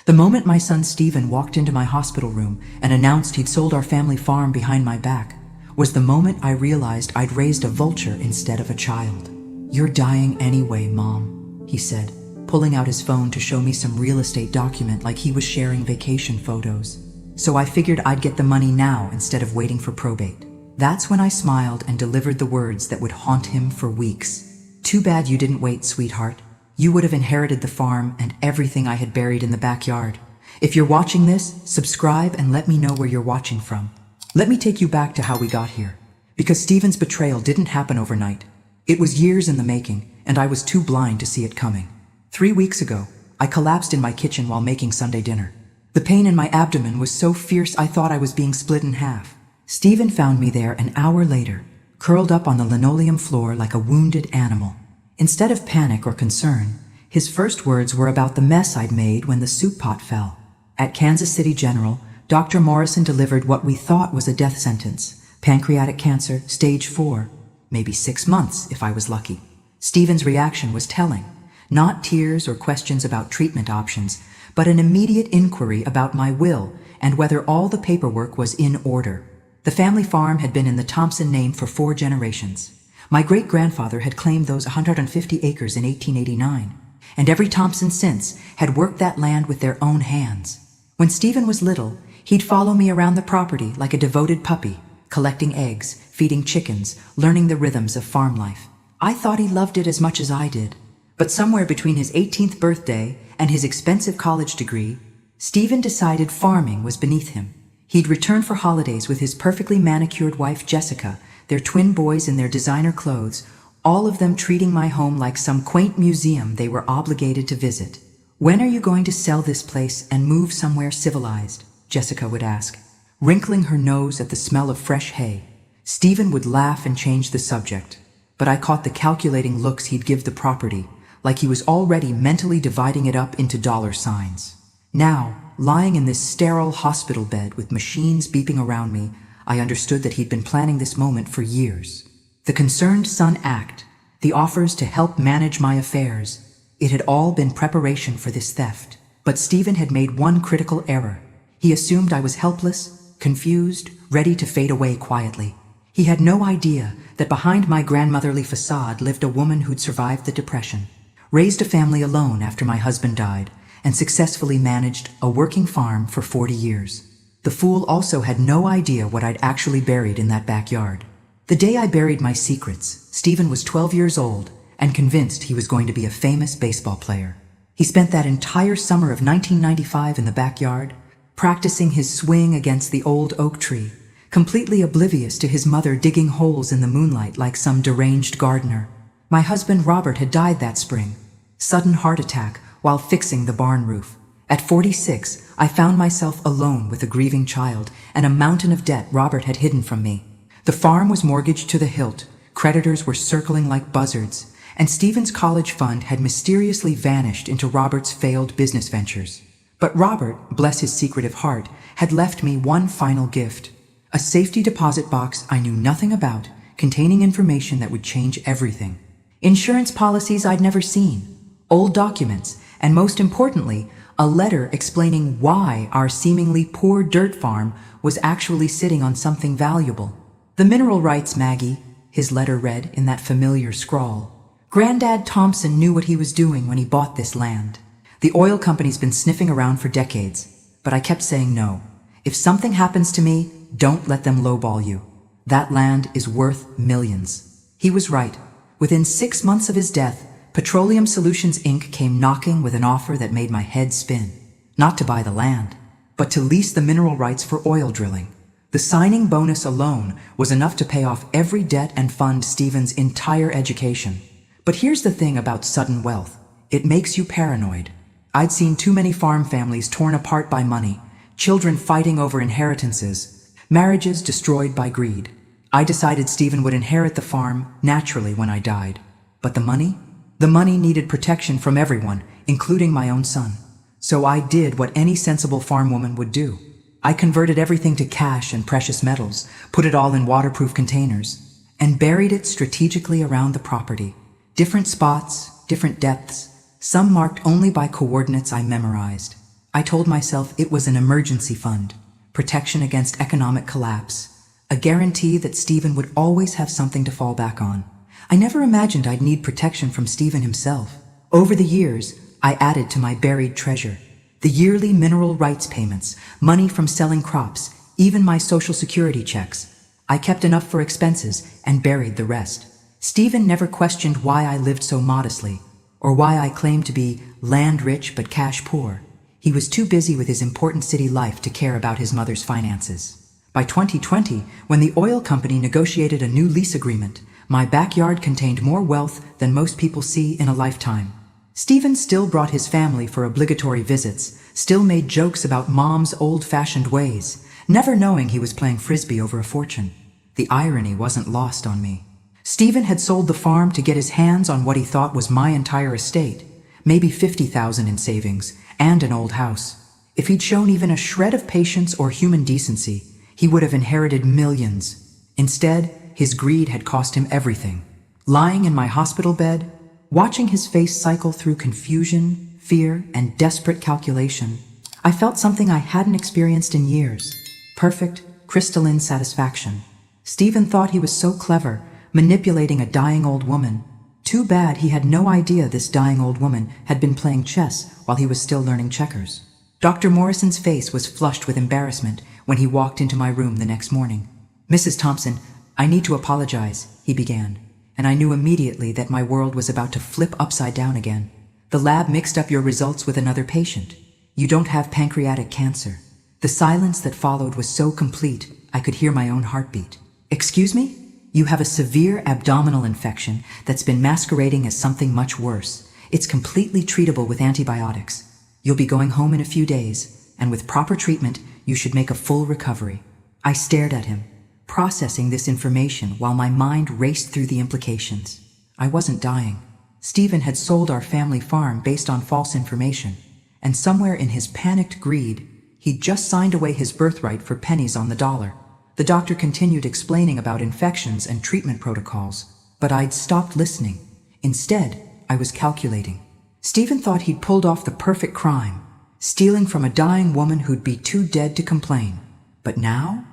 The moment my son Stephen walked into my hospital room and announced he'd sold our family farm behind my back was the moment I realized I'd raised a vulture instead of a child. "You're dying anyway, Mom," he said, pulling out his phone to show me some real estate document like he was sharing vacation photos. "So I figured I'd get the money now instead of waiting for probate." That's when I smiled and delivered the words that would haunt him for weeks. "Too bad you didn't wait, sweetheart. You would have inherited the farm and everything I had buried in the backyard. If you're watching this, subscribe and let me know where you're watching from." Let me take you back to how we got here. Because Stephen's betrayal didn't happen overnight. It was years in the making, and I was too blind to see it coming. 3 weeks ago, I collapsed in my kitchen while making Sunday dinner. The pain in my abdomen was so fierce I thought I was being split in half. Stephen found me there an hour later, curled up on the linoleum floor like a wounded animal. Instead of panic or concern, his first words were about the mess I'd made when the soup pot fell. At Kansas City General, Dr. Morrison delivered what we thought was a death sentence: pancreatic cancer, stage 4, maybe 6 months if I was lucky. Stephen's reaction was telling. Not tears or questions about treatment options, but an immediate inquiry about my will and whether all the paperwork was in order. The family farm had been in the Thompson name for 4 generations. My great-grandfather had claimed those 150 acres in 1889, and every Thompson since had worked that land with their own hands. When Stephen was little, he'd follow me around the property like a devoted puppy, collecting eggs, feeding chickens, learning the rhythms of farm life. I thought he loved it as much as I did. But somewhere between his 18th birthday and his expensive college degree, Stephen decided farming was beneath him. He'd return for holidays with his perfectly manicured wife Jessica, their twin boys in their designer clothes, all of them treating my home like some quaint museum they were obligated to visit. "When are you going to sell this place and move somewhere civilized?" Jessica would ask, wrinkling her nose at the smell of fresh hay. Stephen would laugh and change the subject, but I caught the calculating looks he'd give the property, like he was already mentally dividing it up into dollar signs. Now, lying in this sterile hospital bed with machines beeping around me, I understood that he'd been planning this moment for years. The concerned son act, the offers to help manage my affairs, it had all been preparation for this theft. But Stephen had made one critical error. He assumed I was helpless, confused, ready to fade away quietly. He had no idea that behind my grandmotherly facade lived a woman who'd survived the Depression, raised a family alone after my husband died, and successfully managed a working farm for 40 years. The fool also had no idea what I'd actually buried in that backyard. The day I buried my secrets, Stephen was 12 years old and convinced he was going to be a famous baseball player. He spent that entire summer of 1995 in the backyard, practicing his swing against the old oak tree, completely oblivious to his mother digging holes in the moonlight like some deranged gardener. My husband Robert had died that spring. Sudden heart attack while fixing the barn roof. At 46, I found myself alone with a grieving child and a mountain of debt Robert had hidden from me. The farm was mortgaged to the hilt, creditors were circling like buzzards, and Stephen's college fund had mysteriously vanished into Robert's failed business ventures. But Robert, bless his secretive heart, had left me one final gift: a safety deposit box I knew nothing about, containing information that would change everything. Insurance policies I'd never seen, old documents, and most importantly, a letter explaining why our seemingly poor dirt farm was actually sitting on something valuable. "The mineral rights, Maggie," his letter read in that familiar scrawl. "Granddad Thompson knew what he was doing when he bought this land. The oil company's been sniffing around for decades, but I kept saying no. If something happens to me, don't let them lowball you. That land is worth millions." He was right. Within 6 months of his death, Petroleum Solutions Inc. came knocking with an offer that made my head spin. Not to buy the land, but to lease the mineral rights for oil drilling. The signing bonus alone was enough to pay off every debt and fund Stephen's entire education. But here's the thing about sudden wealth. It makes you paranoid. I'd seen too many farm families torn apart by money, children fighting over inheritances, marriages destroyed by greed. I decided Stephen would inherit the farm naturally when I died. But the money? The money needed protection from everyone, including my own son. So I did what any sensible farm woman would do. I converted everything to cash and precious metals, put it all in waterproof containers, and buried it strategically around the property. Different spots, different depths, some marked only by coordinates I memorized. I told myself it was an emergency fund, protection against economic collapse, a guarantee that Stephen would always have something to fall back on. I never imagined I'd need protection from Stephen himself. Over the years, I added to my buried treasure. The yearly mineral rights payments, money from selling crops, even my social security checks. I kept enough for expenses and buried the rest. Stephen never questioned why I lived so modestly, or why I claimed to be land rich but cash poor. He was too busy with his important city life to care about his mother's finances. By 2020, when the oil company negotiated a new lease agreement, my backyard contained more wealth than most people see in a lifetime. Stephen still brought his family for obligatory visits, still made jokes about Mom's old-fashioned ways, never knowing he was playing frisbee over a fortune. The irony wasn't lost on me. Stephen had sold the farm to get his hands on what he thought was my entire estate, maybe $50,000 in savings, and an old house. If he'd shown even a shred of patience or human decency, he would have inherited millions. Instead, his greed had cost him everything. Lying in my hospital bed, watching his face cycle through confusion, fear, and desperate calculation, I felt something I hadn't experienced in years. Perfect, crystalline satisfaction. Stephen thought he was so clever, manipulating a dying old woman. Too bad he had no idea this dying old woman had been playing chess while he was still learning checkers. Dr. Morrison's face was flushed with embarrassment when he walked into my room the next morning. "Mrs. Thompson, I need to apologize," he began, and I knew immediately that my world was about to flip upside down again. "The lab mixed up your results with another patient. You don't have pancreatic cancer." The silence that followed was so complete, I could hear my own heartbeat. "Excuse me? You have a severe abdominal infection that's been masquerading as something much worse. It's completely treatable with antibiotics. You'll be going home in a few days, and with proper treatment, you should make a full recovery." I stared at him, processing this information while my mind raced through the implications. I wasn't dying. Stephen had sold our family farm based on false information, and somewhere in his panicked greed, he'd just signed away his birthright for pennies on the dollar. The doctor continued explaining about infections and treatment protocols, but I'd stopped listening. Instead, I was calculating. Stephen thought he'd pulled off the perfect crime, stealing from a dying woman who'd be too dead to complain. But now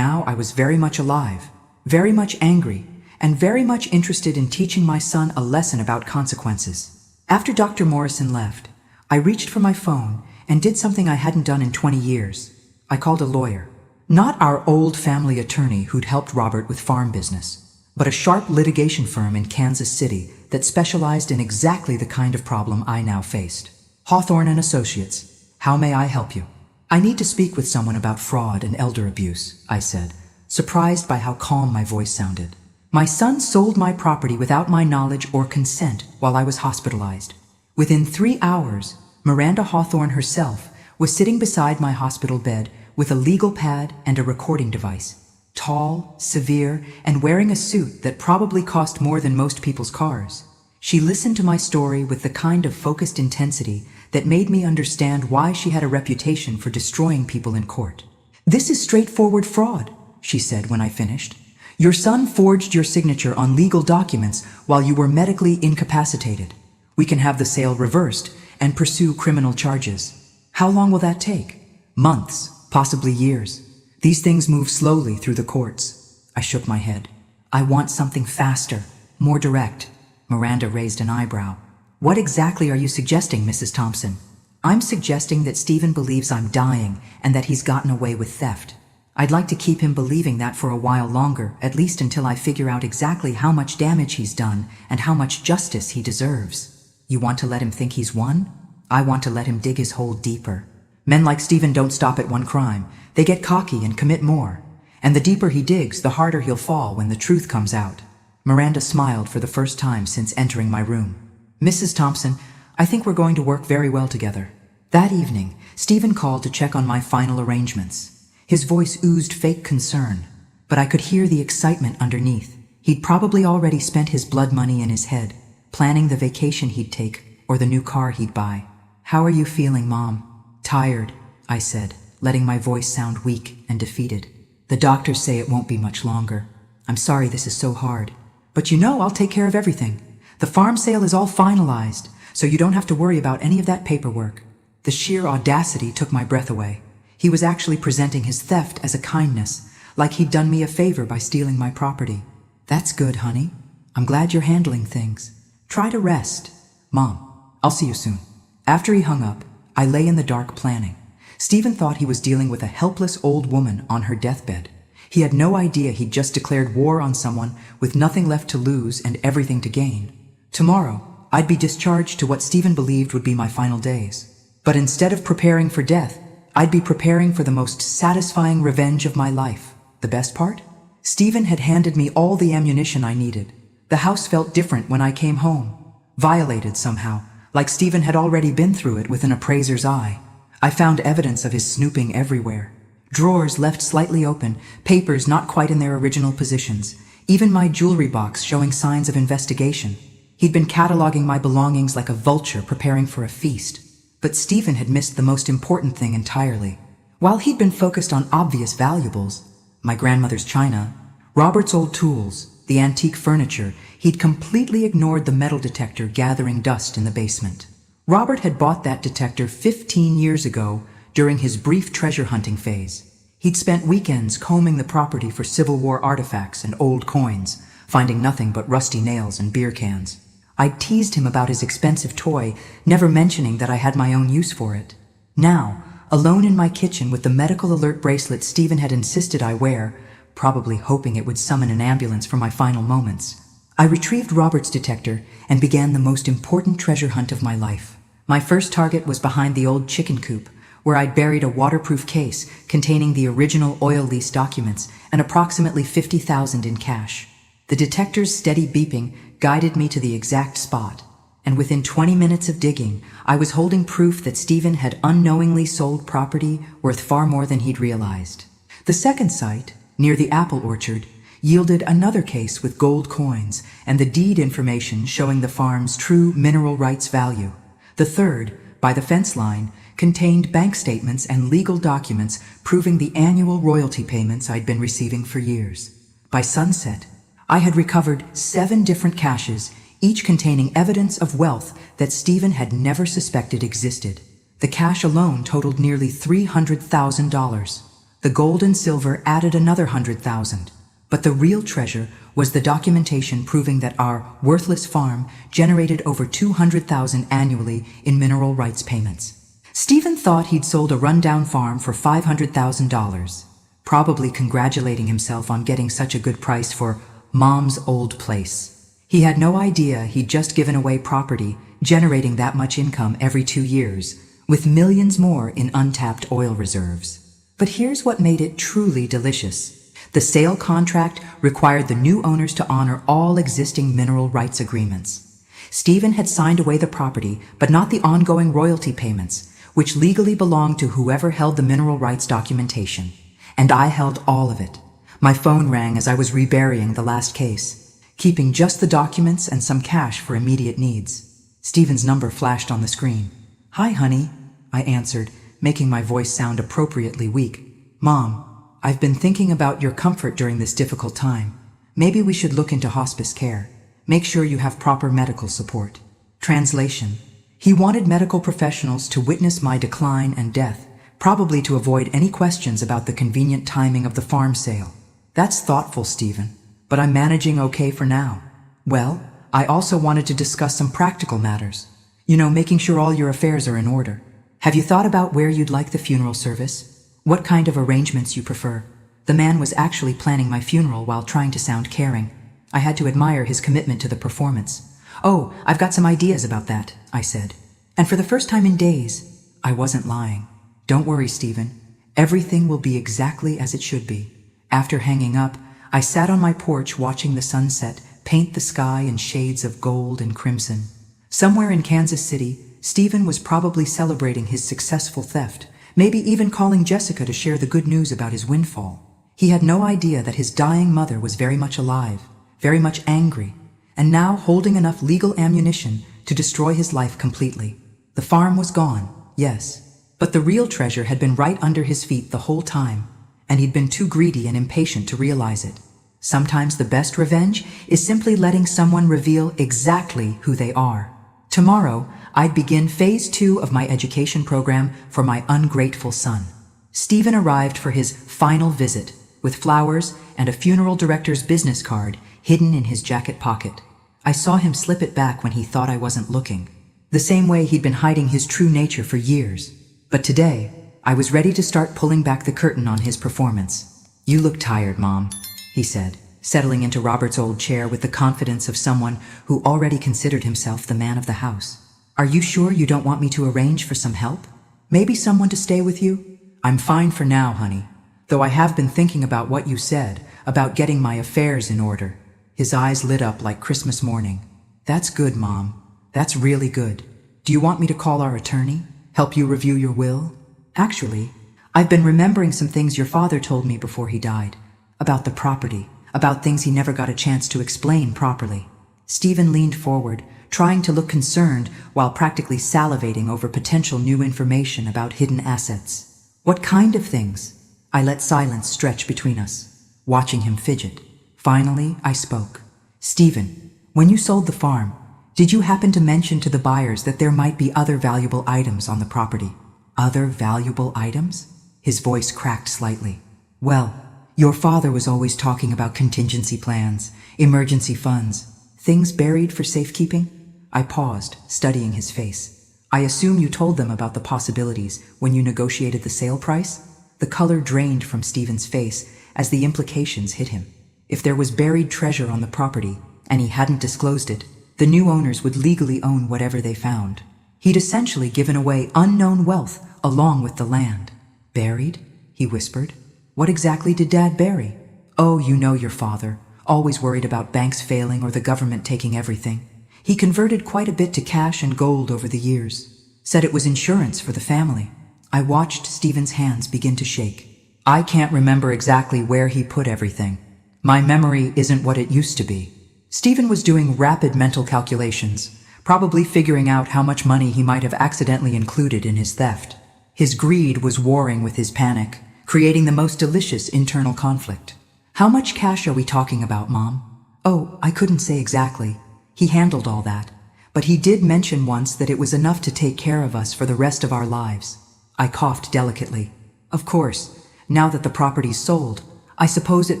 I was very much alive, very much angry, and very much interested in teaching my son a lesson about consequences. After Dr. Morrison left, I reached for my phone and did something I hadn't done in 20 years. I called a lawyer. Not our old family attorney who'd helped Robert with farm business, but a sharp litigation firm in Kansas City that specialized in exactly the kind of problem I now faced. "Hawthorne and Associates. How may I help you?" "I need to speak with someone about fraud and elder abuse," I said, surprised by how calm my voice sounded. "My son sold my property without my knowledge or consent while I was hospitalized." Within 3 hours, Miranda Hawthorne herself was sitting beside my hospital bed with a legal pad and a recording device. Tall, severe, and wearing a suit that probably cost more than most people's cars. She listened to my story with the kind of focused intensity that made me understand why she had a reputation for destroying people in court. "This is straightforward fraud," she said when I finished. "Your son forged your signature on legal documents while you were medically incapacitated. We can have the sale reversed and pursue criminal charges. How long will that take? Months, possibly years. These things move slowly through the courts." I shook my head. "I want something faster, more direct." Miranda raised an eyebrow. "What exactly are you suggesting, Mrs. Thompson?" "I'm suggesting that Stephen believes I'm dying and that he's gotten away with theft. I'd like to keep him believing that for a while longer, at least until I figure out exactly how much damage he's done and how much justice he deserves." "You want to let him think he's won?" "I want to let him dig his hole deeper. Men like Stephen don't stop at one crime. They get cocky and commit more. And the deeper he digs, the harder he'll fall when the truth comes out." Miranda smiled for the first time since entering my room. "Mrs. Thompson, I think we're going to work very well together." That evening, Stephen called to check on my final arrangements. His voice oozed fake concern, but I could hear the excitement underneath. He'd probably already spent his blood money in his head, planning the vacation he'd take or the new car he'd buy. "How are you feeling, Mom?" "Tired," I said, letting my voice sound weak and defeated. "The doctors say it won't be much longer. I'm sorry this is so hard. But you know I'll take care of everything. The farm sale is all finalized, so you don't have to worry about any of that paperwork." The sheer audacity took my breath away. He was actually presenting his theft as a kindness, like he'd done me a favor by stealing my property. That's good, honey. I'm glad you're handling things. Try to rest. Mom, I'll see you soon. After he hung up, I lay in the dark planning. Stephen thought he was dealing with a helpless old woman on her deathbed. He had no idea he'd just declared war on someone with nothing left to lose and everything to gain. Tomorrow, I'd be discharged to what Stephen believed would be my final days. But instead of preparing for death, I'd be preparing for the most satisfying revenge of my life. The best part? Stephen had handed me all the ammunition I needed. The house felt different when I came home. Violated somehow, like Stephen had already been through it with an appraiser's eye. I found evidence of his snooping everywhere. Drawers left slightly open, papers not quite in their original positions, even my jewelry box showing signs of investigation. He'd been cataloging my belongings like a vulture preparing for a feast. But Stephen had missed the most important thing entirely. While he'd been focused on obvious valuables, my grandmother's china, Robert's old tools, the antique furniture, he'd completely ignored the metal detector gathering dust in the basement. Robert had bought that detector 15 years ago during his brief treasure hunting phase. He'd spent weekends combing the property for Civil War artifacts and old coins, finding nothing but rusty nails and beer cans. I'd teased him about his expensive toy, never mentioning that I had my own use for it. Now, alone in my kitchen with the medical alert bracelet Stephen had insisted I wear, probably hoping it would summon an ambulance for my final moments, I retrieved Robert's detector and began the most important treasure hunt of my life. My first target was behind the old chicken coop, where I'd buried a waterproof case containing the original oil lease documents and approximately $50,000 in cash. The detector's steady beeping guided me to the exact spot, and within 20 minutes of digging, I was holding proof that Stephen had unknowingly sold property worth far more than he'd realized. The second site, near the apple orchard, yielded another case with gold coins and the deed information showing the farm's true mineral rights value. The third, by the fence line, contained bank statements and legal documents proving the annual royalty payments I'd been receiving for years. By sunset, I had recovered 7 different caches, each containing evidence of wealth that Stephen had never suspected existed. The cash alone totaled nearly $300,000. The gold and silver added another $100,000. But the real treasure was the documentation proving that our worthless farm generated over $200,000 annually in mineral rights payments. Stephen thought he'd sold a rundown farm for $500,000, probably congratulating himself on getting such a good price for Mom's old place. He had no idea he'd just given away property, generating that much income every 2 years, with millions more in untapped oil reserves. But here's what made it truly delicious. The sale contract required the new owners to honor all existing mineral rights agreements. Stephen had signed away the property, but not the ongoing royalty payments, which legally belonged to whoever held the mineral rights documentation. And I held all of it. My phone rang as I was reburying the last case, keeping just the documents and some cash for immediate needs. Stephen's number flashed on the screen. "Hi, honey," I answered, making my voice sound appropriately weak. "Mom, I've been thinking about your comfort during this difficult time. Maybe we should look into hospice care. Make sure you have proper medical support." Translation: he wanted medical professionals to witness my decline and death, probably to avoid any questions about the convenient timing of the farm sale. That's thoughtful, Stephen, but I'm managing okay for now. Well, I also wanted to discuss some practical matters. Making sure all your affairs are in order. Have you thought about where you'd like the funeral service? What kind of arrangements you prefer? The man was actually planning my funeral while trying to sound caring. I had to admire his commitment to the performance. "Oh, I've got some ideas about that," I said. And for the first time in days, I wasn't lying. "Don't worry, Stephen. Everything will be exactly as it should be." After hanging up, I sat on my porch watching the sunset paint the sky in shades of gold and crimson. Somewhere in Kansas City, Stephen was probably celebrating his successful theft, maybe even calling Jessica to share the good news about his windfall. He had no idea that his dying mother was very much alive, very much angry, and now holding enough legal ammunition to destroy his life completely. The farm was gone, yes, but the real treasure had been right under his feet the whole time, and he'd been too greedy and impatient to realize it. Sometimes the best revenge is simply letting someone reveal exactly who they are. Tomorrow, I'd begin phase 2 of my education program for my ungrateful son. Stephen arrived for his final visit with flowers and a funeral director's business card hidden in his jacket pocket. I saw him slip it back when he thought I wasn't looking, the same way he'd been hiding his true nature for years. But today, I was ready to start pulling back the curtain on his performance. "You look tired, Mom," he said, settling into Robert's old chair with the confidence of someone who already considered himself the man of the house. "Are you sure you don't want me to arrange for some help? Maybe someone to stay with you?" "I'm fine for now, honey, though I have been thinking about what you said, about getting my affairs in order." His eyes lit up like Christmas morning. "That's good, Mom. That's really good. Do you want me to call our attorney? Help you review your will?" "Actually, I've been remembering some things your father told me before he died. About the property, about things he never got a chance to explain properly." Stephen leaned forward, trying to look concerned while practically salivating over potential new information about hidden assets. "What kind of things?" I let silence stretch between us, watching him fidget. Finally, I spoke. "Stephen, when you sold the farm, did you happen to mention to the buyers that there might be other valuable items on the property?" "Other valuable items?" His voice cracked slightly. "Well, your father was always talking about contingency plans, emergency funds, things buried for safekeeping." I paused, studying his face. "I assume you told them about the possibilities when you negotiated the sale price?" The color drained from Stephen's face as the implications hit him. If there was buried treasure on the property, and he hadn't disclosed it, the new owners would legally own whatever they found. He'd essentially given away unknown wealth along with the land. "Buried?" he whispered. "What exactly did Dad bury?" "Oh, you know your father, always worried about banks failing or the government taking everything. He converted quite a bit to cash and gold over the years. Said it was insurance for the family." I watched Stephen's hands begin to shake. "I can't remember exactly where he put everything. My memory isn't what it used to be." Stephen was doing rapid mental calculations, probably figuring out how much money he might have accidentally included in his theft. His greed was warring with his panic, creating the most delicious internal conflict. "How much cash are we talking about, Mom?" "Oh, I couldn't say exactly. He handled all that. But he did mention once that it was enough to take care of us for the rest of our lives." I coughed delicately. "Of course, now that the property's sold, I suppose it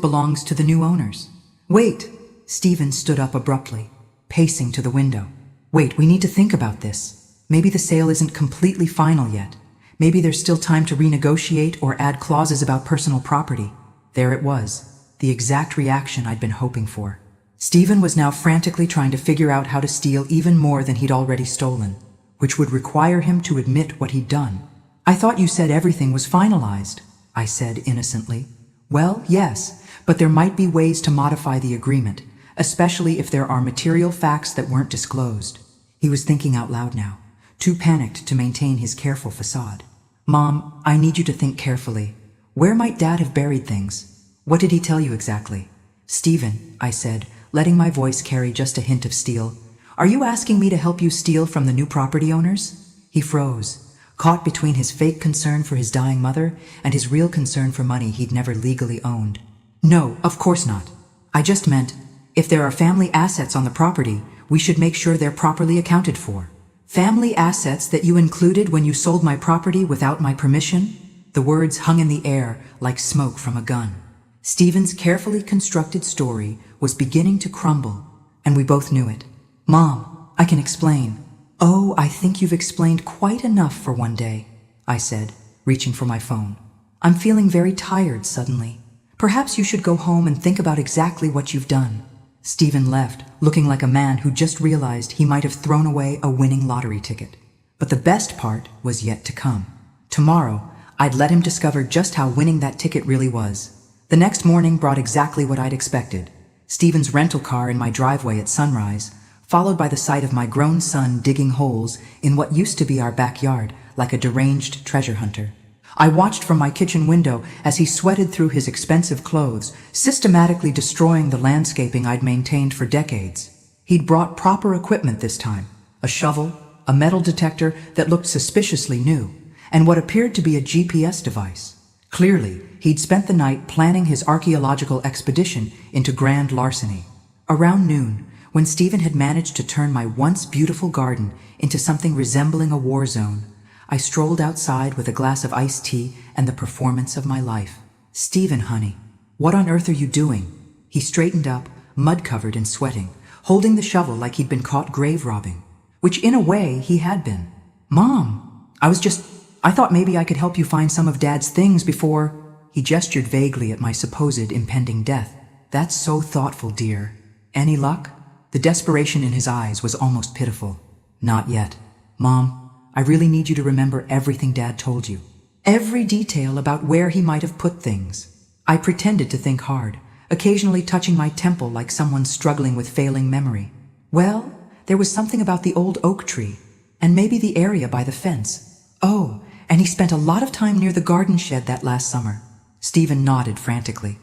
belongs to the new owners." "Wait!" Stephen stood up abruptly, pacing to the window. "Wait, we need to think about this. Maybe the sale isn't completely final yet. Maybe there's still time to renegotiate or add clauses about personal property." There it was, the exact reaction I'd been hoping for. Stephen was now frantically trying to figure out how to steal even more than he'd already stolen, which would require him to admit what he'd done. "I thought you said everything was finalized," I said innocently. "Well, yes, but there might be ways to modify the agreement, especially if there are material facts that weren't disclosed." He was thinking out loud now, too panicked to maintain his careful facade. "Mom, I need you to think carefully. Where might Dad have buried things? What did he tell you exactly?" "Stephen," I said, letting my voice carry just a hint of steel, "are you asking me to help you steal from the new property owners?" He froze, caught between his fake concern for his dying mother and his real concern for money he'd never legally owned. "No, of course not. I just meant, if there are family assets on the property, we should make sure they're properly accounted for." "Family assets that you included when you sold my property without my permission?" The words hung in the air like smoke from a gun. Stephen's carefully constructed story was beginning to crumble, and we both knew it. "Mom, I can explain." "Oh, I think you've explained quite enough for one day," I said, reaching for my phone. "I'm feeling very tired suddenly. Perhaps you should go home and think about exactly what you've done." Stephen left, looking like a man who just realized he might have thrown away a winning lottery ticket. But the best part was yet to come. Tomorrow, I'd let him discover just how winning that ticket really was. The next morning brought exactly what I'd expected. Stephen's rental car in my driveway at sunrise, followed by the sight of my grown son digging holes in what used to be our backyard like a deranged treasure hunter. I watched from my kitchen window as he sweated through his expensive clothes, systematically destroying the landscaping I'd maintained for decades. He'd brought proper equipment this time: a shovel, a metal detector that looked suspiciously new, and what appeared to be a GPS device. Clearly, he'd spent the night planning his archaeological expedition into grand larceny. Around noon, When Stephen had managed to turn my once beautiful garden into something resembling a war zone, I strolled outside with a glass of iced tea and the performance of my life. "Stephen, honey, what on earth are you doing?" He straightened up, mud-covered and sweating, holding the shovel like he'd been caught grave robbing, which in a way he had been. "Mom, I thought maybe I could help you find some of Dad's things before—" He gestured vaguely at my supposed impending death. "That's so thoughtful, dear. Any luck?" The desperation in his eyes was almost pitiful. "Not yet. Mom, I really need you to remember everything Dad told you. Every detail about where he might have put things." I pretended to think hard, occasionally touching my temple like someone struggling with failing memory. "Well, there was something about the old oak tree, and maybe the area by the fence. Oh, and he spent a lot of time near the garden shed that last summer." Stephen nodded frantically,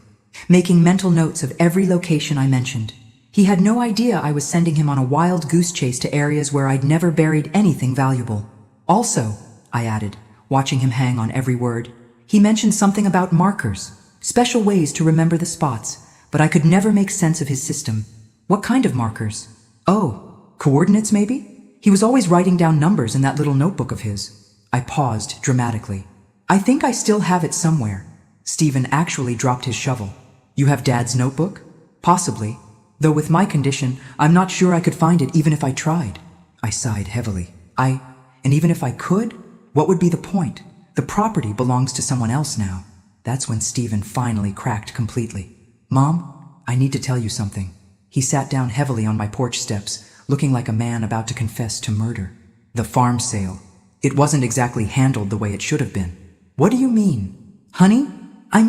making mental notes of every location I mentioned. He had no idea I was sending him on a wild goose chase to areas where I'd never buried anything valuable. "Also," I added, watching him hang on every word, "he mentioned something about markers, special ways to remember the spots, but I could never make sense of his system." "What kind of markers?" "Oh, coordinates maybe? He was always writing down numbers in that little notebook of his." I paused dramatically. "I think I still have it somewhere." Stephen actually dropped his shovel. "You have Dad's notebook?" "Possibly. Though with my condition, I'm not sure I could find it even if I tried." I sighed heavily. And even if I could, what would be the point? The property belongs to someone else now." That's when Stephen finally cracked completely. "Mom, I need to tell you something." He sat down heavily on my porch steps, looking like a man about to confess to murder. "The farm sale. It wasn't exactly handled the way it should have been." "What do you mean?" "Honey, I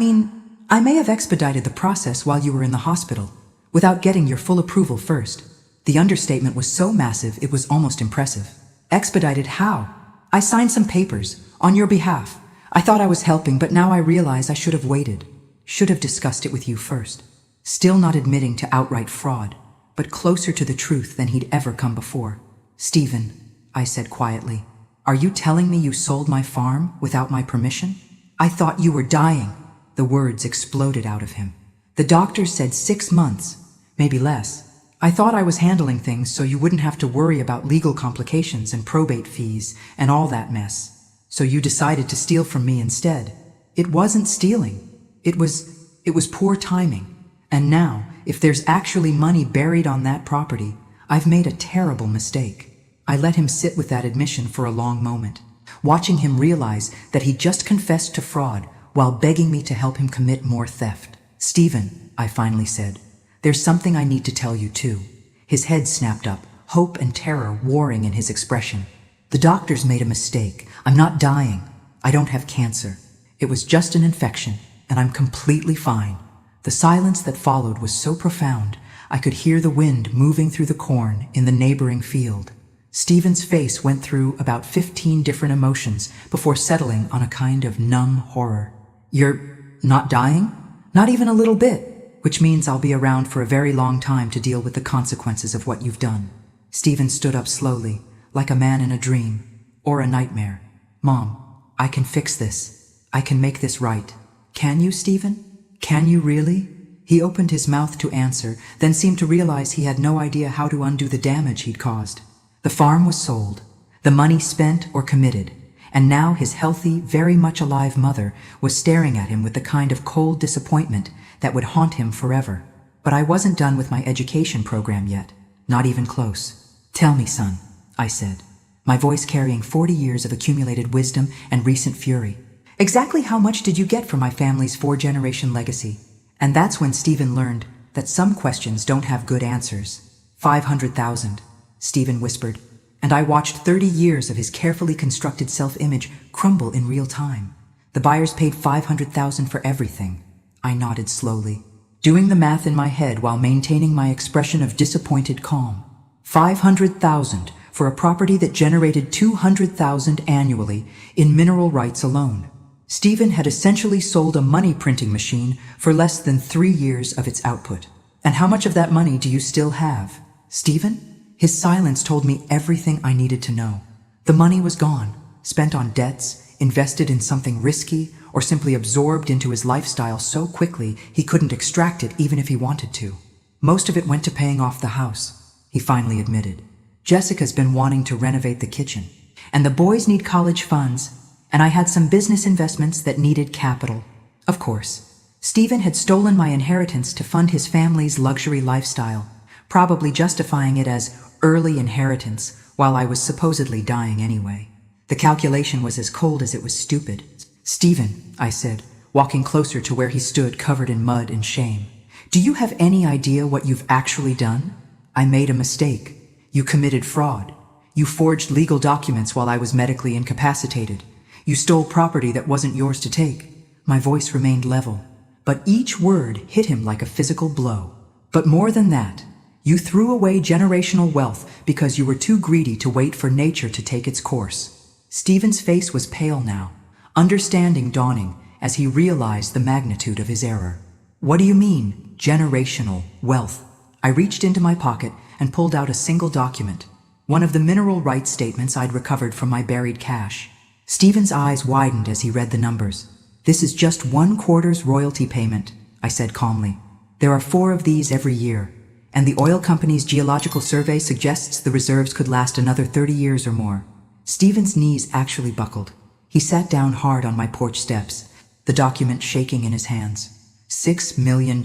may have expedited the process while you were in the hospital, without getting your full approval first." The understatement was so massive it was almost impressive. "Expedited how?" "I signed some papers, on your behalf. I thought I was helping, but now I realize I should have waited. Should have discussed it with you first." Still not admitting to outright fraud, but closer to the truth than he'd ever come before. "Stephen," I said quietly, "are you telling me you sold my farm without my permission?" "I thought you were dying." The words exploded out of him. "The doctor said 6 months, maybe less. I thought I was handling things so you wouldn't have to worry about legal complications and probate fees and all that mess. So you decided to steal from me instead." "It wasn't stealing. It was poor timing. And now, if there's actually money buried on that property, I've made a terrible mistake." I let him sit with that admission for a long moment, watching him realize that he just confessed to fraud while begging me to help him commit more theft. "Stephen," I finally said, "there's something I need to tell you too." His head snapped up, hope and terror warring in his expression. "The doctors made a mistake. I'm not dying. I don't have cancer. It was just an infection, and I'm completely fine." The silence that followed was so profound, I could hear the wind moving through the corn in the neighboring field. Stephen's face went through about 15 different emotions before settling on a kind of numb horror. "You're not dying?" "Not even a little bit, which means I'll be around for a very long time to deal with the consequences of what you've done." Stephen stood up slowly, like a man in a dream, or a nightmare. "Mom, I can fix this. I can make this right." "Can you, Stephen? Can you really?" He opened his mouth to answer, then seemed to realize he had no idea how to undo the damage he'd caused. The farm was sold, the money spent or committed, and now his healthy, very much alive mother was staring at him with the kind of cold disappointment that would haunt him forever. But I wasn't done with my education program yet, not even close. "Tell me, son," I said, my voice carrying 40 years of accumulated wisdom and recent fury. "Exactly how much did you get from my family's 4-generation legacy?" And that's when Stephen learned that some questions don't have good answers. "500,000, Stephen whispered, and I watched 30 years of his carefully constructed self-image crumble in real time. "The buyers paid 500,000 for everything." I nodded slowly, doing the math in my head while maintaining my expression of disappointed calm. 500,000 for a property that generated 200,000 annually in mineral rights alone. Stephen had essentially sold a money printing machine for less than 3 years of its output. "And how much of that money do you still have, Stephen?" His silence told me everything I needed to know. The money was gone, spent on debts, invested in something risky, or simply absorbed into his lifestyle so quickly he couldn't extract it even if he wanted to. Most of it went to paying off the house. he finally admitted. Jessica's been wanting to renovate the kitchen, and the boys need college funds, and I had some business investments that needed capital. Of course, Stephen had stolen my inheritance to fund his family's luxury lifestyle, probably justifying it as early inheritance while I was supposedly dying anyway. The calculation was as cold as it was stupid. "Stephen," I said, walking closer to where he stood covered in mud and shame, "do you have any idea what you've actually done? I made a mistake. You committed fraud. You forged legal documents while I was medically incapacitated. You stole property that wasn't yours to take." My voice remained level, but each word hit him like a physical blow. "But more than that, you threw away generational wealth because you were too greedy to wait for nature to take its course." Stephen's face was pale now, understanding dawning as he realized the magnitude of his error. "What do you mean, generational wealth?" I reached into my pocket and pulled out a single document, one of the mineral rights statements I'd recovered from my buried cash. Stephen's eyes widened as he read the numbers. "This is just 1/4 royalty payment," I said calmly. "There are 4 of these every year, and the oil company's geological survey suggests the reserves could last another 30 years or more." Stephen's knees actually buckled. He sat down hard on my porch steps, the document shaking in his hands. $6 million,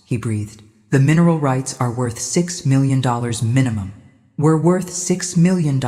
he breathed. "The mineral rights are worth $6 million minimum." "We're worth $6 million,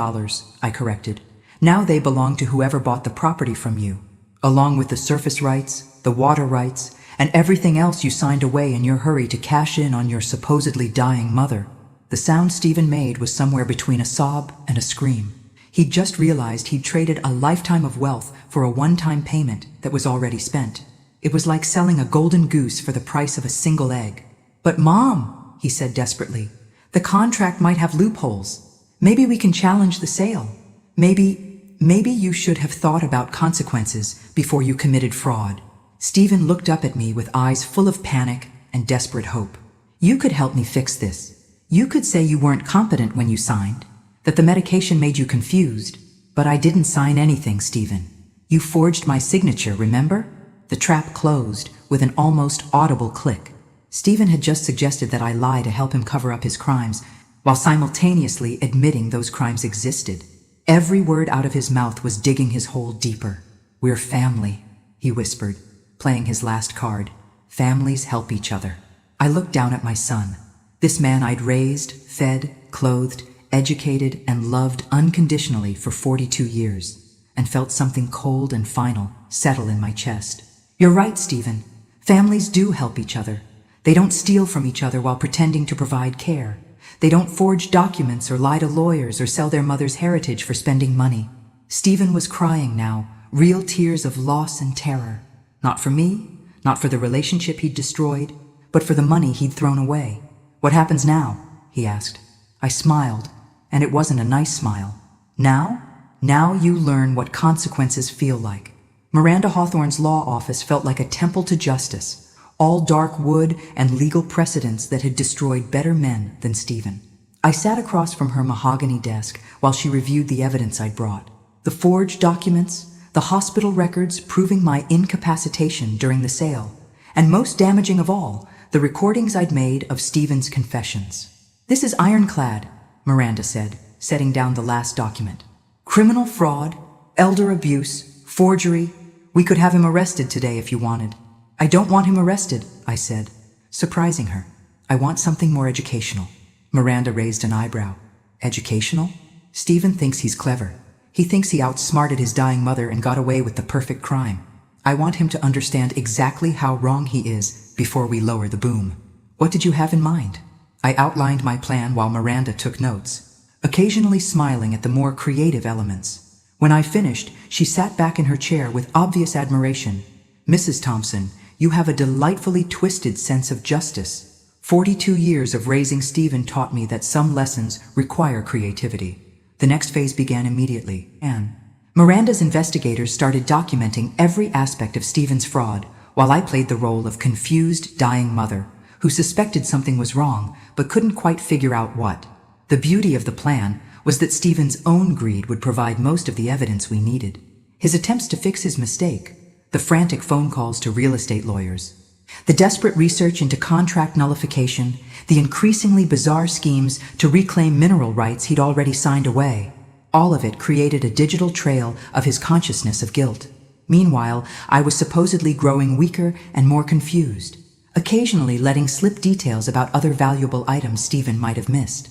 I corrected. "Now they belong to whoever bought the property from you, along with the surface rights, the water rights, and everything else you signed away in your hurry to cash in on your supposedly dying mother." The sound Stephen made was somewhere between a sob and a scream. He'd just realized he'd traded a lifetime of wealth for a one-time payment that was already spent. It was like selling a golden goose for the price of a single egg. "But Mom," he said desperately, "the contract might have loopholes. Maybe we can challenge the sale. Maybe you should have thought about consequences before you committed fraud." Stephen looked up at me with eyes full of panic and desperate hope. "You could help me fix this. You could say you weren't competent when you signed, that the medication made you confused. But I didn't sign anything, Stephen. You forged my signature, remember?" The trap closed with an almost audible click. Stephen had just suggested that I lie to help him cover up his crimes, while simultaneously admitting those crimes existed. Every word out of his mouth was digging his hole deeper. "We're family," he whispered, playing his last card. "Families help each other." I looked down at my son, this man I'd raised, fed, clothed, educated, and loved unconditionally for 42 years, and felt something cold and final settle in my chest. "You're right, Stephen. Families do help each other. They don't steal from each other while pretending to provide care. They don't forge documents or lie to lawyers or sell their mother's heritage for spending money." Stephen was crying now, real tears of loss and terror. Not for me, not for the relationship he'd destroyed, but for the money he'd thrown away. "What happens now?" he asked. I smiled, and it wasn't a nice smile. Now you learn what consequences feel like." Miranda Hawthorne's law office felt like a temple to justice, all dark wood and legal precedents that had destroyed better men than Stephen. I sat across from her mahogany desk while she reviewed the evidence I'd brought. The forged documents, the hospital records proving my incapacitation during the sale, and most damaging of all, the recordings I'd made of Stephen's confessions. "This is ironclad," Miranda said, setting down the last document. "Criminal fraud, elder abuse, forgery. We could have him arrested today if you wanted." "I don't want him arrested," I said, surprising her. "I want something more educational." Miranda raised an eyebrow. "Educational? Stephen thinks he's clever. He thinks he outsmarted his dying mother and got away with the perfect crime. I want him to understand exactly how wrong he is before we lower the boom." "What did you have in mind?" I outlined my plan while Miranda took notes, occasionally smiling at the more creative elements. When I finished, she sat back in her chair with obvious admiration. "Mrs. Thompson, you have a delightfully twisted sense of justice. 42 years of raising Stephen taught me that some lessons require creativity." The next phase began immediately, and Miranda's investigators started documenting every aspect of Stephen's fraud, while I played the role of confused, dying mother, who suspected something was wrong, but couldn't quite figure out what. The beauty of the plan was that Stephen's own greed would provide most of the evidence we needed. His attempts to fix his mistake, the frantic phone calls to real estate lawyers, The desperate research into contract nullification, the increasingly bizarre schemes to reclaim mineral rights he'd already signed away, all of it created a digital trail of his consciousness of guilt. Meanwhile, I was supposedly growing weaker and more confused, occasionally letting slip details about other valuable items Stephen might have missed.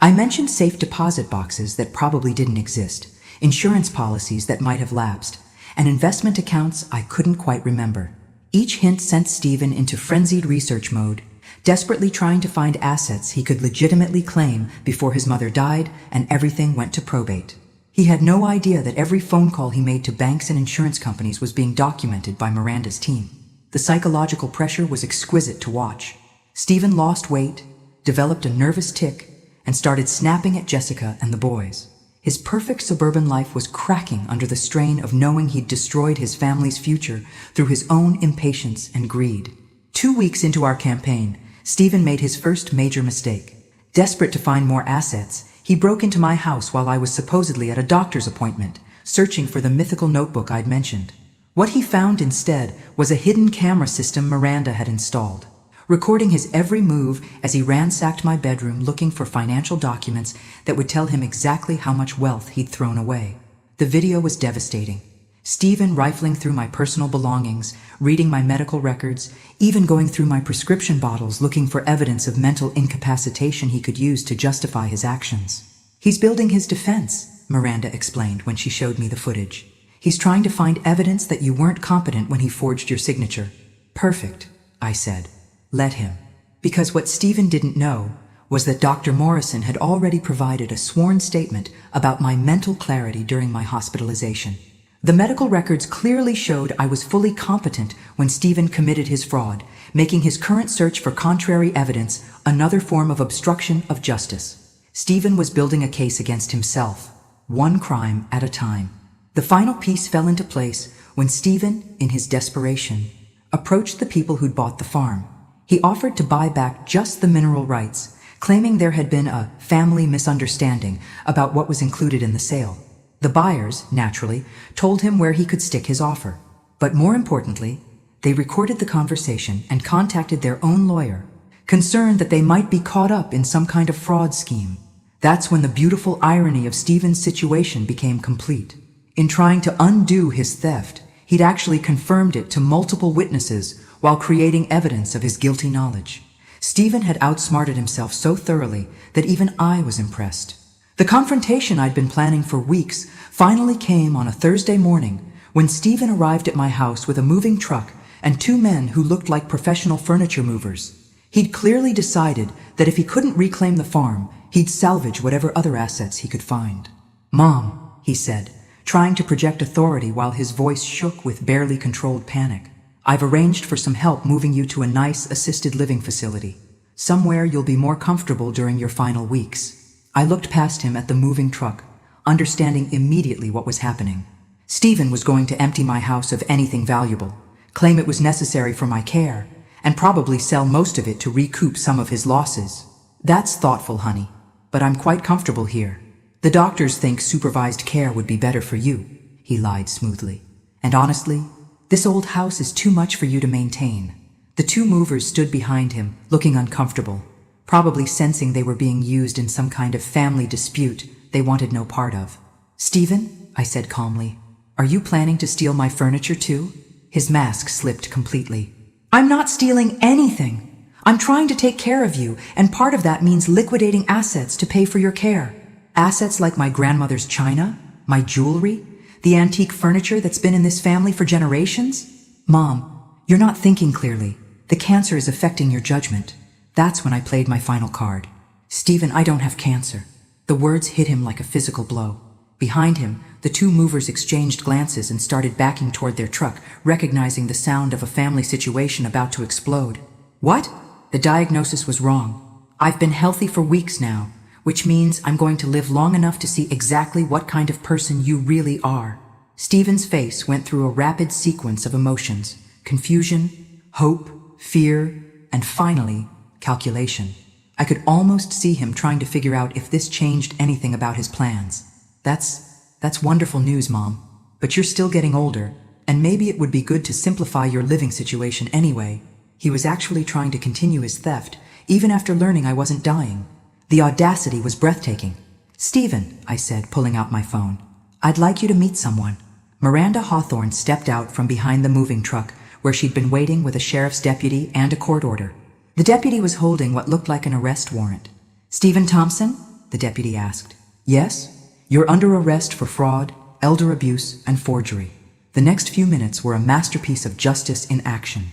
I mentioned safe deposit boxes that probably didn't exist, insurance policies that might have lapsed, and investment accounts I couldn't quite remember. Each hint sent Stephen into frenzied research mode, desperately trying to find assets he could legitimately claim before his mother died and everything went to probate. He had no idea that every phone call he made to banks and insurance companies was being documented by Miranda's team. The psychological pressure was exquisite to watch. Stephen lost weight, developed a nervous tic, and started snapping at Jessica and the boys. His perfect suburban life was cracking under the strain of knowing he'd destroyed his family's future through his own impatience and greed. 2 weeks into our campaign, Stephen made his first major mistake. Desperate to find more assets, he broke into my house while I was supposedly at a doctor's appointment, searching for the mythical notebook I'd mentioned. What he found instead was a hidden camera system Miranda had installed, recording his every move as he ransacked my bedroom looking for financial documents that would tell him exactly how much wealth he'd thrown away. The video was devastating. Stephen rifling through my personal belongings, reading my medical records, even going through my prescription bottles looking for evidence of mental incapacitation he could use to justify his actions. "He's building his defense," Miranda explained when she showed me the footage. "He's trying to find evidence that you weren't competent when he forged your signature." "Perfect," I said. "Let him." Because what Stephen didn't know was that Dr. Morrison had already provided a sworn statement about my mental clarity during my hospitalization. The medical records clearly showed I was fully competent when Stephen committed his fraud, making his current search for contrary evidence another form of obstruction of justice. Stephen was building a case against himself, one crime at a time. The final piece fell into place when Stephen, in his desperation, approached the people who'd bought the farm. He offered to buy back just the mineral rights, claiming there had been a family misunderstanding about what was included in the sale. The buyers, naturally, told him where he could stick his offer. But more importantly, they recorded the conversation and contacted their own lawyer, concerned that they might be caught up in some kind of fraud scheme. That's when the beautiful irony of Stephen's situation became complete. In trying to undo his theft, he'd actually confirmed it to multiple witnesses while creating evidence of his guilty knowledge. Stephen had outsmarted himself so thoroughly that even I was impressed. The confrontation I'd been planning for weeks finally came on a Thursday morning when Stephen arrived at my house with a moving truck and 2 men who looked like professional furniture movers. He'd clearly decided that if he couldn't reclaim the farm, he'd salvage whatever other assets he could find. "Mom," he said, trying to project authority while his voice shook with barely controlled panic, "I've arranged for some help moving you to a nice assisted living facility. Somewhere you'll be more comfortable during your final weeks." I looked past him at the moving truck, understanding immediately what was happening. Stephen was going to empty my house of anything valuable, claim it was necessary for my care, and probably sell most of it to recoup some of his losses. "That's thoughtful, honey, but I'm quite comfortable here. The doctors think supervised care would be better for you," he lied smoothly. "And honestly, this old house is too much for you to maintain." The 2 movers stood behind him, looking uncomfortable, probably sensing they were being used in some kind of family dispute they wanted no part of. "Stephen," I said calmly, "are you planning to steal my furniture too?" His mask slipped completely. "I'm not stealing anything. I'm trying to take care of you, and part of that means liquidating assets to pay for your care. Assets like my grandmother's china, my jewelry, the antique furniture that's been in this family for generations." "Mom, you're not thinking clearly. The cancer is affecting your judgment." That's when I played my final card. "Stephen, I don't have cancer." The words hit him like a physical blow. Behind him, the 2 movers exchanged glances and started backing toward their truck, recognizing the sound of a family situation about to explode. "What?" The diagnosis was wrong. "I've been healthy for weeks now, which means I'm going to live long enough to see exactly what kind of person you really are." Stephen's face went through a rapid sequence of emotions: confusion, hope, fear, and finally, calculation. I could almost see him trying to figure out if this changed anything about his plans. That's wonderful news, Mom. But you're still getting older, and maybe it would be good to simplify your living situation anyway. He was actually trying to continue his theft, even after learning I wasn't dying. The audacity was breathtaking. "Stephen," I said, pulling out my phone, "I'd like you to meet someone." Miranda Hawthorne stepped out from behind the moving truck, where she'd been waiting with a sheriff's deputy and a court order. The deputy was holding what looked like an arrest warrant. "Stephen Thompson?" the deputy asked. "Yes? You're under arrest for fraud, elder abuse, and forgery." The next few minutes were a masterpiece of justice in action.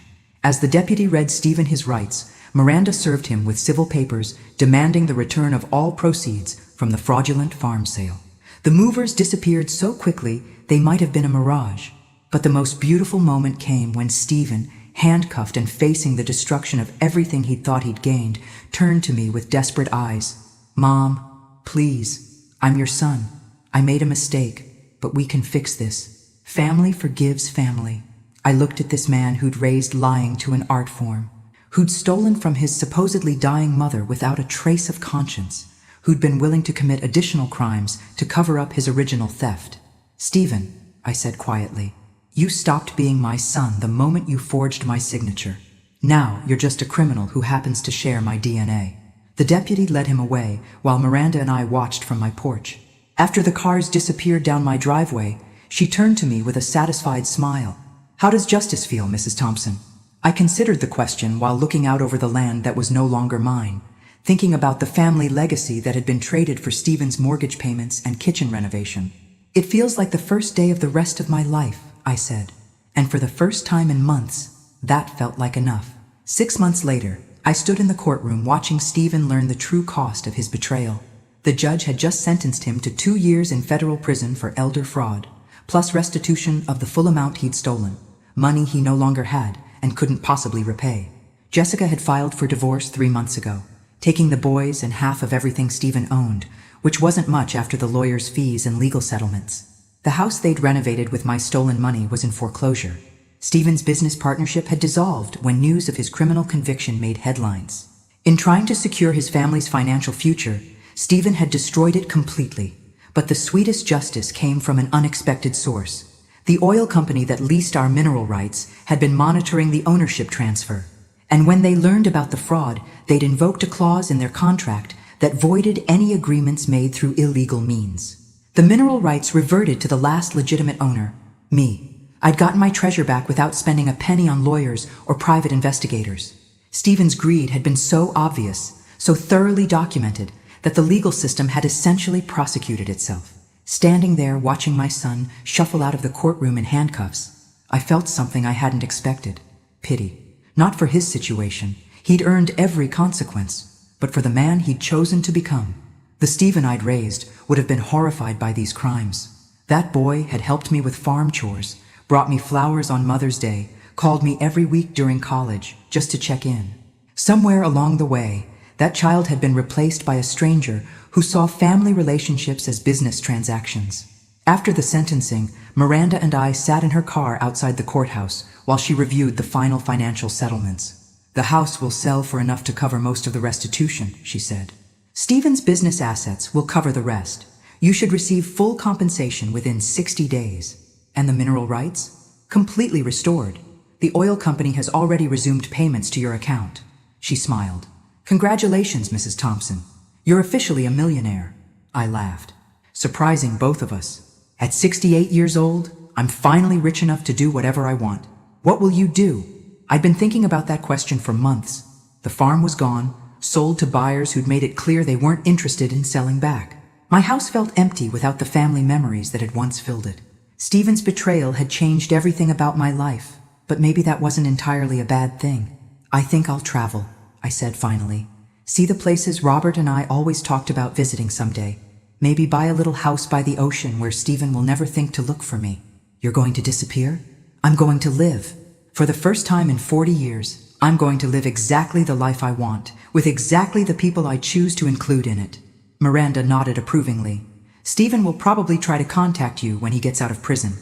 As the deputy read Stephen his rights, Miranda served him with civil papers demanding the return of all proceeds from the fraudulent farm sale. The movers disappeared so quickly they might have been a mirage. But the most beautiful moment came when Stephen, handcuffed and facing the destruction of everything he'd thought he'd gained, turned to me with desperate eyes. "Mom, please, I'm your son. I made a mistake, but we can fix this. Family forgives family." I looked at this man who'd raised lying to an art form, who'd stolen from his supposedly dying mother without a trace of conscience, who'd been willing to commit additional crimes to cover up his original theft. "Stephen," I said quietly, "you stopped being my son the moment you forged my signature. Now you're just a criminal who happens to share my DNA." The deputy led him away while Miranda and I watched from my porch. After the cars disappeared down my driveway, she turned to me with a satisfied smile. "How does justice feel, Mrs. Thompson?" I considered the question while looking out over the land that was no longer mine, thinking about the family legacy that had been traded for Stephen's mortgage payments and kitchen renovation. "It feels like the first day of the rest of my life," I said. And for the first time in months, that felt like enough. 6 months later, I stood in the courtroom watching Stephen learn the true cost of his betrayal. The judge had just sentenced him to 2 years in federal prison for elder fraud, plus restitution of the full amount he'd stolen, money he no longer had and couldn't possibly repay. Jessica had filed for divorce 3 months ago, taking the boys and half of everything Stephen owned, which wasn't much after the lawyer's fees and legal settlements. The house they'd renovated with my stolen money was in foreclosure. Stephen's business partnership had dissolved when news of his criminal conviction made headlines. In trying to secure his family's financial future, Stephen had destroyed it completely. But the sweetest justice came from an unexpected source. The oil company that leased our mineral rights had been monitoring the ownership transfer. And when they learned about the fraud, they'd invoked a clause in their contract that voided any agreements made through illegal means. The mineral rights reverted to the last legitimate owner, me. I'd gotten my treasure back without spending a penny on lawyers or private investigators. Stephen's greed had been so obvious, so thoroughly documented, that the legal system had essentially prosecuted itself. Standing there watching my son shuffle out of the courtroom in handcuffs, I felt something I hadn't expected. Pity. Not for his situation. He'd earned every consequence, but for the man he'd chosen to become. The Stephen I'd raised would have been horrified by these crimes. That boy had helped me with farm chores, brought me flowers on Mother's Day, called me every week during college just to check in. Somewhere along the way, that child had been replaced by a stranger who saw family relationships as business transactions. After the sentencing, Miranda and I sat in her car outside the courthouse while she reviewed the final financial settlements. "The house will sell for enough to cover most of the restitution," she said. "Stephen's business assets will cover the rest. You should receive full compensation within 60 days. And the mineral rights? Completely restored. The oil company has already resumed payments to your account." She smiled. "Congratulations, Mrs. Thompson. You're officially a millionaire." I laughed. Surprising both of us. At 68 years old, I'm finally rich enough to do whatever I want. What will you do? I'd been thinking about that question for months. The farm was gone, sold to buyers who'd made it clear they weren't interested in selling back. My house felt empty without the family memories that had once filled it. Stephen's betrayal had changed everything about my life, but maybe that wasn't entirely a bad thing. "I think I'll travel," I said finally. "See the places Robert and I always talked about visiting someday. Maybe buy a little house by the ocean where Stephen will never think to look for me." "You're going to disappear?" "I'm going to live. For the first time in 40 years, I'm going to live exactly the life I want, with exactly the people I choose to include in it." Miranda nodded approvingly. "Stephen will probably try to contact you when he gets out of prison.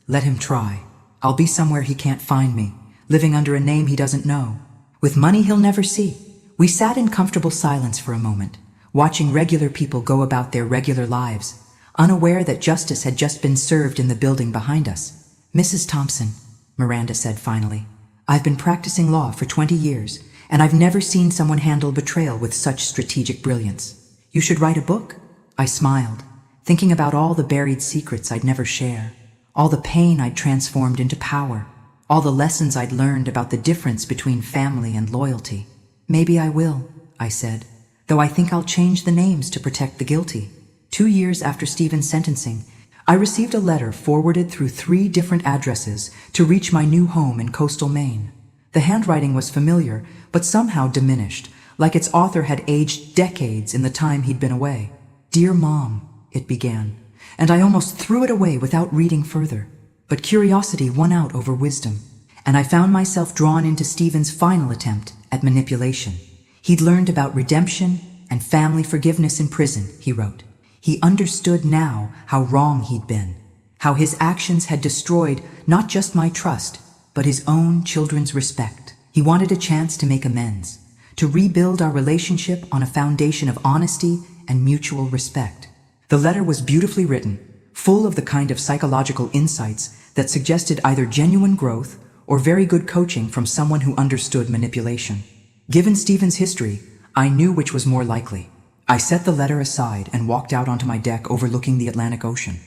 Let him try. I'll be somewhere he can't find me, living under a name he doesn't know, with money he'll never see." We sat in comfortable silence for a moment, watching regular people go about their regular lives, unaware that justice had just been served in the building behind us. "Mrs. Thompson," Miranda said finally, I've been practicing law for 20 years, and I've never seen someone handle betrayal with such strategic brilliance. You should write a book? I smiled, thinking about all the buried secrets I'd never share, all the pain I'd transformed into power, all the lessons I'd learned about the difference between family and loyalty. Maybe I will, I said, though I think I'll change the names to protect the guilty. 2 years after Stephen's sentencing, I received a letter forwarded through 3 different addresses to reach my new home in coastal Maine. The handwriting was familiar, but somehow diminished, like its author had aged decades in the time he'd been away. "Dear Mom," it began, and I almost threw it away without reading further. But curiosity won out over wisdom, and I found myself drawn into Stephen's final attempt at manipulation. He'd learned about redemption and family forgiveness in prison, he wrote. He understood now how wrong he'd been, how his actions had destroyed not just my trust, but his own children's respect. He wanted a chance to make amends, to rebuild our relationship on a foundation of honesty and mutual respect. The letter was beautifully written, full of the kind of psychological insights that suggested either genuine growth or very good coaching from someone who understood manipulation. Given Stephen's history, I knew which was more likely. I set the letter aside and walked out onto my deck overlooking the Atlantic Ocean.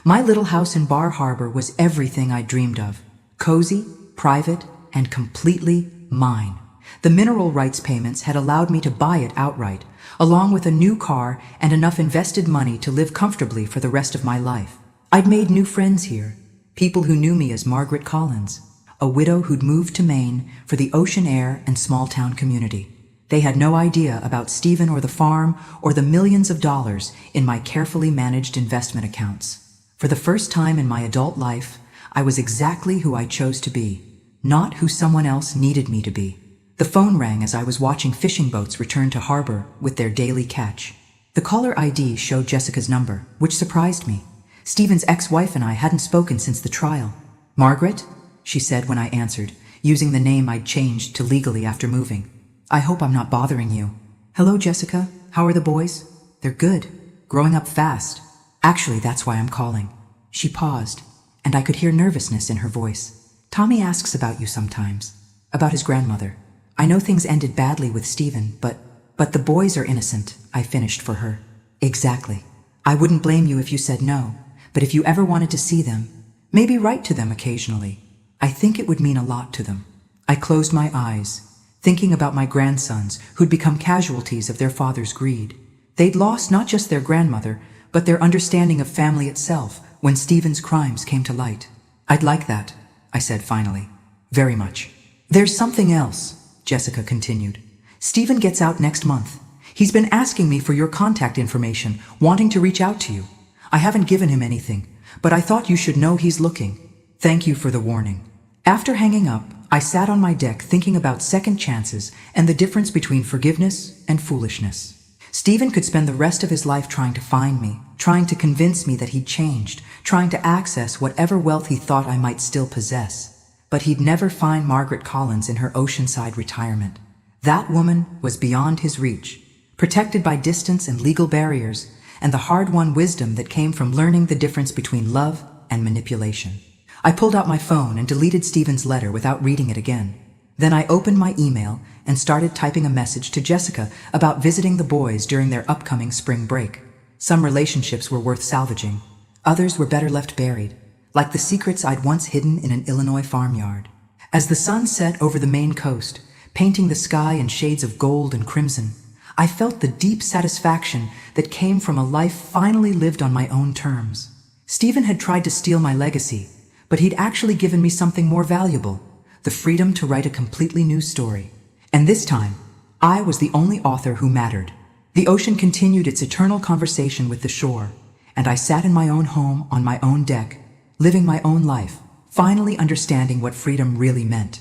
My little house in Bar Harbor was everything I dreamed of. Cozy, private, and completely mine. The mineral rights payments had allowed me to buy it outright, along with a new car and enough invested money to live comfortably for the rest of my life. I'd made new friends here, people who knew me as Margaret Collins, a widow who'd moved to Maine for the ocean air and small-town community. They had no idea about Stephen or the farm or the millions of dollars in my carefully managed investment accounts. For the first time in my adult life, I was exactly who I chose to be, not who someone else needed me to be. The phone rang as I was watching fishing boats return to harbor with their daily catch. The caller ID showed Jessica's number, which surprised me. Stephen's ex-wife and I hadn't spoken since the trial. "Margaret?" she said when I answered, using the name I'd changed to legally after moving. "I hope I'm not bothering you." "Hello, Jessica. How are the boys?" "They're good. Growing up fast. Actually, that's why I'm calling." She paused, and I could hear nervousness in her voice. "Tommy asks about you sometimes. About his grandmother. I know things ended badly with Stephen, but the boys are innocent," I finished for her. "Exactly. I wouldn't blame you if you said no, but if you ever wanted to see them, maybe write to them occasionally. I think it would mean a lot to them." I closed my eyes, thinking about my grandsons who'd become casualties of their father's greed. They'd lost not just their grandmother, but their understanding of family itself when Stephen's crimes came to light. "I'd like that," I said finally. "Very much." "There's something else," Jessica continued. "Stephen gets out next month. He's been asking me for your contact information, wanting to reach out to you. I haven't given him anything, but I thought you should know he's looking. Thank you for the warning." After hanging up, I sat on my deck thinking about second chances and the difference between forgiveness and foolishness. Stephen could spend the rest of his life trying to find me, trying to convince me that he'd changed, trying to access whatever wealth he thought I might still possess. But he'd never find Margaret Collins in her oceanside retirement. That woman was beyond his reach, protected by distance and legal barriers, and the hard-won wisdom that came from learning the difference between love and manipulation. I pulled out my phone and deleted Stephen's letter without reading it again. Then I opened my email and started typing a message to Jessica about visiting the boys during their upcoming spring break. Some relationships were worth salvaging. Others were better left buried, like the secrets I'd once hidden in an Illinois farmyard. As the sun set over the Maine coast, painting the sky in shades of gold and crimson, I felt the deep satisfaction that came from a life finally lived on my own terms. Stephen had tried to steal my legacy, but he'd actually given me something more valuable, the freedom to write a completely new story. And this time, I was the only author who mattered. The ocean continued its eternal conversation with the shore, and I sat in my own home on my own deck, living my own life, finally understanding what freedom really meant.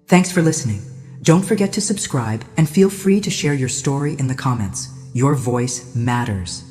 Thanks for listening. Don't forget to subscribe and feel free to share your story in the comments. Your voice matters.